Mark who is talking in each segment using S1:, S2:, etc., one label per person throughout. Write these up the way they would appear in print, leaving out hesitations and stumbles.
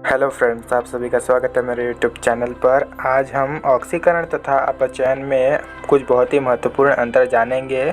S1: Hello friends, आप सभी का स्वागत है मेरे यूट्यूब चैनल पर। आज हम ऑक्सीकरण तथा अपचयन में कुछ बहुत ही महत्वपूर्ण अंतर जानेंगे,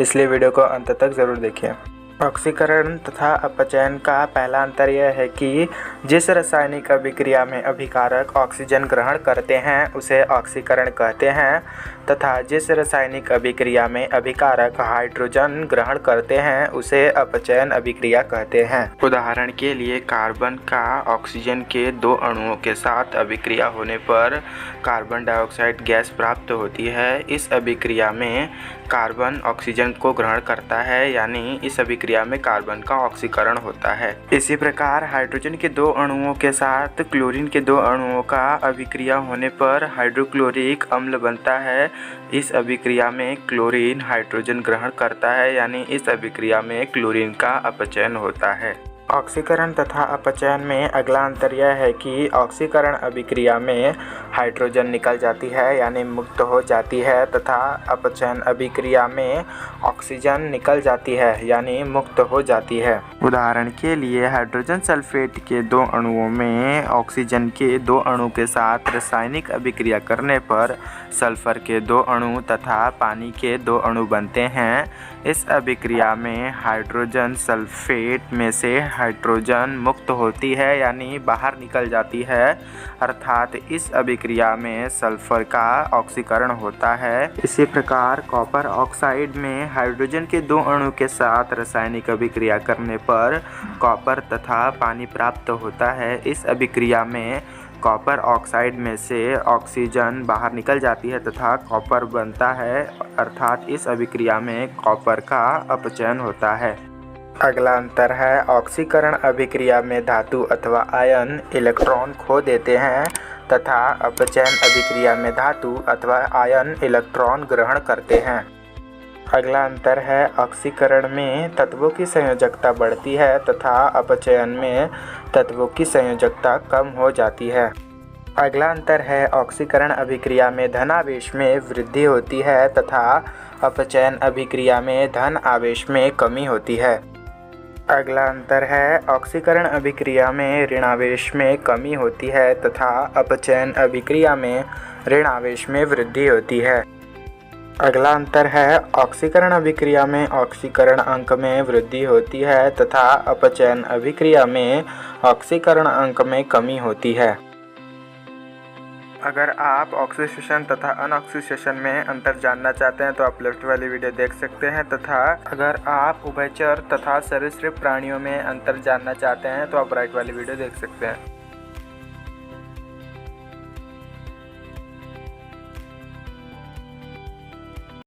S1: इसलिए वीडियो को अंत तक ज़रूर देखिए। ऑक्सीकरण तथा अपचयन का पहला अंतर यह है कि जिस रासायनिक अभिक्रिया में अभिकारक ऑक्सीजन ग्रहण करते हैं उसे ऑक्सीकरण कहते हैं तथा जिस रासायनिक अभिक्रिया में अभिकारक हाइड्रोजन ग्रहण करते हैं उसे अपचयन अभिक्रिया कहते हैं। उदाहरण के लिए कार्बन का ऑक्सीजन के दो अणुओं के साथ अभिक्रिया होने पर कार्बन डाइऑक्साइड गैस प्राप्त होती है। इस अभिक्रिया में कार्बन ऑक्सीजन को ग्रहण करता है, यानी इस अभिक्रिया में कार्बन का ऑक्सीकरण होता है। इसी प्रकार हाइड्रोजन के दो अणुओं के साथ क्लोरीन के दो अणुओं का अभिक्रिया होने पर हाइड्रोक्लोरिक अम्ल बनता है। इस अभिक्रिया में क्लोरीन हाइड्रोजन ग्रहण करता है, यानी इस अभिक्रिया में क्लोरीन का अपचयन होता है। ऑक्सीकरण तथा अपचयन में अगला अंतर यह है कि ऑक्सीकरण अभिक्रिया में हाइड्रोजन निकल जाती है, यानी मुक्त हो जाती है, तथा अपचयन अभिक्रिया में ऑक्सीजन निकल जाती है, यानी मुक्त हो जाती है। उदाहरण के लिए हाइड्रोजन सल्फेट के दो अणुओं में ऑक्सीजन के दो अणु के साथ रासायनिक अभिक्रिया करने पर सल्फर के दो अणु तथा पानी के दो अणु बनते हैं। इस अभिक्रिया में हाइड्रोजन सल्फेट में से हाइड्रोजन मुक्त होती है, यानी बाहर निकल जाती है, अर्थात इस अभिक्रिया में सल्फर का ऑक्सीकरण होता है। इसी प्रकार कॉपर ऑक्साइड में हाइड्रोजन के दो अणु के साथ रासायनिक अभिक्रिया करने पर कॉपर तथा पानी प्राप्त होता है। इस अभिक्रिया में कॉपर ऑक्साइड में से ऑक्सीजन बाहर निकल जाती है तथा कॉपर बनता है, अर्थात इस अभिक्रिया में कॉपर का अपचयन होता है। अगला अंतर है ऑक्सीकरण अभिक्रिया में धातु अथवा आयन इलेक्ट्रॉन खो देते हैं तथा अपचयन अभिक्रिया में धातु अथवा आयन इलेक्ट्रॉन ग्रहण करते हैं। अगला अंतर है ऑक्सीकरण में तत्वों की संयोजकता बढ़ती है तथा अपचयन में तत्वों की संयोजकता कम हो जाती है। अगला अंतर है ऑक्सीकरण अभिक्रिया में धन आवेश में वृद्धि होती है तथा अपचयन अभिक्रिया में धन आवेश में कमी होती है। अगला अंतर है ऑक्सीकरण अभिक्रिया में ऋण आवेश में कमी होती है तथा अपचयन अभिक्रिया में ऋण आवेश में वृद्धि होती है। अगला अंतर है ऑक्सीकरण अभिक्रिया में ऑक्सीकरण अंक में वृद्धि होती है तथा अपचयन अभिक्रिया में ऑक्सीकरण अंक में कमी होती है। अगर आप ऑक्सीडेशन तथा अनऑक्सीडेशन में अंतर जानना चाहते हैं तो आप लेफ्ट वाली वीडियो देख सकते हैं, तथा अगर आप उभयचर तथा सरीसृप प्राणियों में अंतर जानना चाहते हैं तो आप राइट वाली वीडियो देख सकते हैं।